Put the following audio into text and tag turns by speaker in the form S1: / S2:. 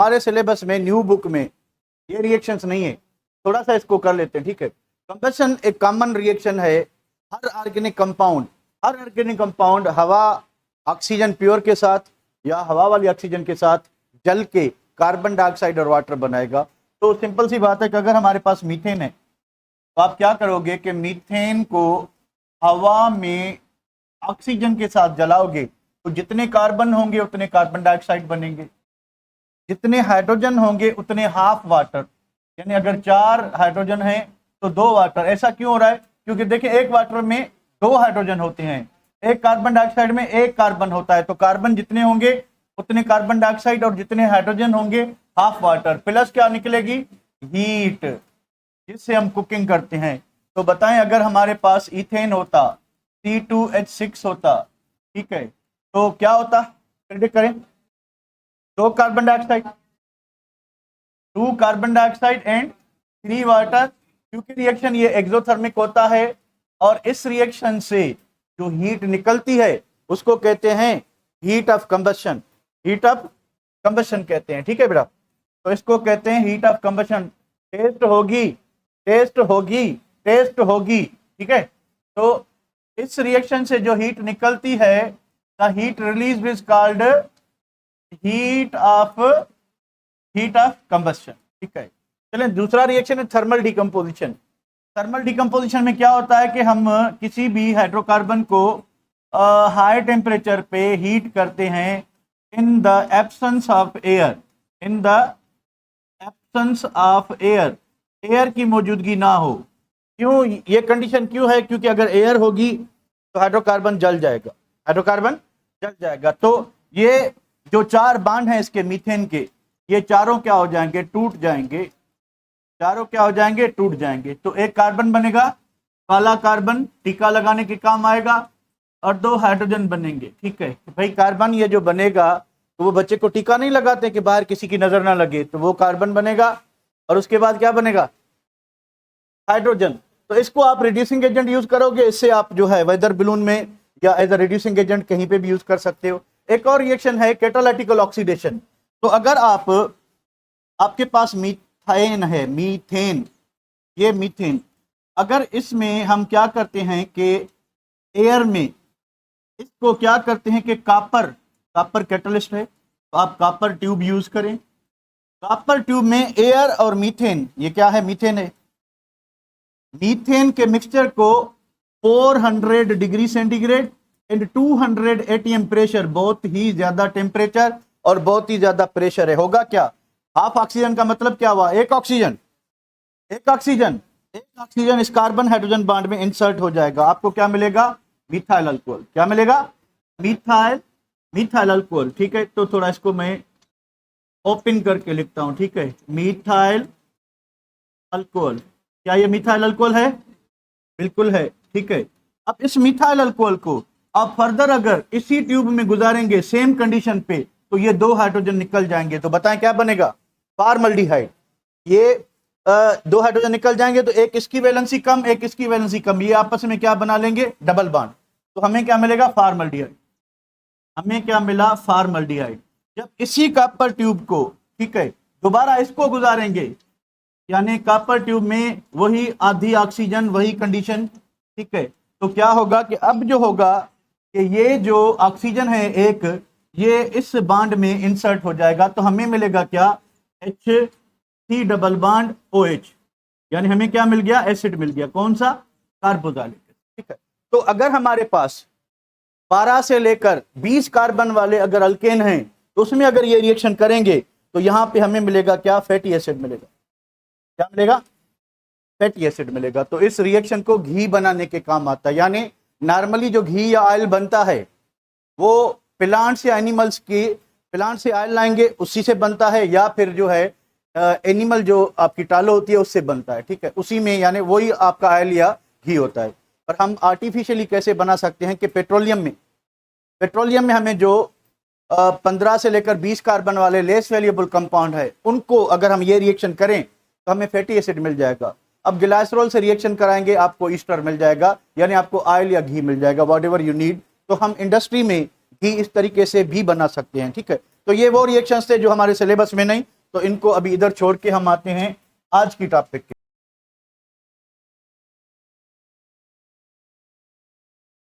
S1: हमारे सिलेबस में new book में ये रिएक्शंस नहीं है, थोड़ा सा इसको कर लेते हैं, ठीक है। कंबशन एक कॉमन रिएक्शन है। हर ऑर्गेनिक कंपाउंड हवा ऑक्सीजन प्योर के साथ या हवा वाली ऑक्सीजन के साथ जल के कार्बन डाइऑक्साइड और वाटर बनाएगा। तो सिंपल सी बात है कि अगर हमारे पास मीथेन है तो आप क्या करोगे कि मीथेन को हवा में ऑक्सीजन के साथ जलाओगे तो जितने कार्बन होंगे उतने कार्बन डाइऑक्साइड बनेंगे, जितने हाइड्रोजन होंगे उतने हाफ वाटर, यानी अगर 4 हाइड्रोजन है तो 2 वाटर। ऐसा क्यों हो रहा है? क्योंकि देखिए एक वाटर में 2 हाइड्रोजन होते हैं, एक कार्बन डाइऑक्साइड में 1 कार्बन होता है, तो कार्बन जितने होंगे उतने कार्बन डाइऑक्साइड और जितने हाइड्रोजन होंगे हाफ वाटर, प्लस क्या निकलेगी? हीट, जिससे हम कुकिंग करते हैं। तो बताएं अगर हमारे पास इथेन होता, C2H6 होता, ठीक है, तो क्या होता? प्रेडिक्ट करें। 2 carbon dioxide, 2 carbon dioxide and 3 water. क्योंकि रिएक्शन ये एक्सोथर्मिक होता है और इस रिएक्शन से जो हीट निकलती है उसको कहते हैं heat of combustion. Heat of combustion कहते हैं, ठीक है बेटा। तो इसको कहते हैं हीट ऑफ कंबशन। टेस्ट होगी, ठीक है। तो इस रिएक्शन से जो हीट निकलती है, the heat release is called heat of combustion, ठीक है। चलें, दूसरा रिएक्शन है थर्मल डिकम्पोजिशन। थर्मल डिकम्पोजिशन में क्या होता है कि हम किसी भी हाइड्रोकार्बन को हाई टेम्परेचर पे हीट करते हैं in the absence of air, air की मौजूदगी ना हो। क्यों ये कंडीशन क्यों है? क्योंकि अगर एयर होगी तो हाइड्रोकार्बन जल जाएगा। तो ये जो 4 बांड हैं इसके मीथेन के, ये चारों क्या हो जाएंगे? टूट जाएंगे। तो एक कार्बन बनेगा, काला कार्बन टीका लगाने के काम आएगा, और 2 हाइड्रोजन बनेंगे, ठीक है। भाई कार्बन ये जो बनेगा तो वो बच्चे को टीका नहीं लगाते कि बाहर किसी की नजर ना लगे, तो वो कार्बन बनेगा और उसके बाद क्या बनेगा? हाइड्रोजन। तो इसको आप रिड्यूसिंग एजेंट यूज करोगे, इससे आप जो है वेदर बलून में या एज अ रिड्यूसिंग एजेंट कहीं पे भी यूज कर सकते हो। एक और रिएक्शन है कैटालिटिकल ऑक्सीडेशन। तो अगर आपके पास मीथेन है, ये मीथेन, अगर इसमें हम क्या करते हैं कि एयर में इसको क्या करते हैं कि कॉपर कैटलिस्ट है, तो आप कॉपर ट्यूब यूज करें। कॉपर ट्यूब में एयर और मीथेन, ये क्या है? मीथेन है। मीथेन के मिक्सचर को 400 degree centigrade and 200 ATM pressure, बहुत ही ज्यादा टेम्परेचर और बहुत ही ज्यादा प्रेशर है, होगा क्या? हाफ ऑक्सीजन का मतलब क्या हुआ? एक ऑक्सीजन इस कार्बन हाइड्रोजन बॉन्ड में इंसर्ट हो जाएगा। आपको क्या मिलेगा? Methyl alcohol. क्या मिलेगा? मिथाइल अल्कोहल, ठीक है। तो थोड़ा इसको मैं ओपन करके लिखता हूं, ठीक है। मिथाइल अल्कोहल, क्या ये मिथाइल अल्कोहल है? बिल्कुल है, ठीक है। अब इस मिथाइल अल्कोहल को आप फर्दर अगर इसी ट्यूब में गुजारेंगे सेम कंडीशन पे, तो ये 2 हाइड्रोजन निकल जाएंगे। तो बताएं क्या बनेगा? फॉर्मल्डिहाइड। ये 2 हाइड्रोजन निकल जाएंगे तो एक इसकी वैलेंसी कम, एक इसकी वैलेंसी कम, ये आपस में क्या बना लेंगे? Double bond. तो हमें क्या मिलेगा? फॉर्मल्डिहाइड। हमें क्या मिला? फॉर्मल्डिहाइड। जब इसी कॉपर ट्यूब को, ठीक है, दोबारा इसको गुजारेंगे, यानी कॉपर ट्यूब में वही आधी ऑक्सीजन, वही कंडीशन, ठीक है, तो क्या होगा कि अब जो होगा कि ये जो ऑक्सीजन है एक, ये इस बॉन्ड में इंसर्ट हो जाएगा। तो हमें मिलेगा क्या? H3 डबल बॉन्ड OH, यानी हमें क्या मिल गया? एसिड मिल गया। कौन सा? कार्बोक्सिलिक, ठीक है। तो अगर हमारे पास 12 से लेकर 20 कार्बन वाले अगर अल्केन हैं तो उसमें अगर ये रिएक्शन करेंगे तो यहां पे हमें मिलेगा क्या? फैटी एसिड मिलेगा। क्या मिलेगा? फैटी एसिड मिलेगा। तो इस रिएक्शन को घी बनाने के काम आता है। यानी नॉर्मली जो घी या ऑयल बनता है वो प्लांट्स या एनिमल्स की, प्लांट से ऑयल लाएंगे उसी से बनता है, या फिर जो है एनिमल जो आपकी टालो होती है उससे बनता है, ठीक है, उसी में, यानी वही आपका ऑयल या घी होता है। और हम आर्टिफिशियली कैसे बना सकते हैं कि पेट्रोलियम में हमें जो 15 से लेकर 20 कार्बन वाले लेस वैल्यूएबल कंपाउंड है, उनको अगर हम ये रिएक्शन करें तो हमें फैटी एसिड मिल जाएगा। अब ग्लाइसरॉल से रिएक्शन कराएंगे, आपको ईस्टर मिल जाएगा, यानी आपको ऑयल या घी मिल जाएगा, व्हाटएवर यू नीड। तो हम इंडस्ट्री में घी इस तरीके से भी बना सकते हैं, ठीक है। तो ये वो रिएक्शंस थे जो हमारे सिलेबस में नहीं, तो इनको अभी इधर छोड़ के हम आते हैं आज की टॉपिक के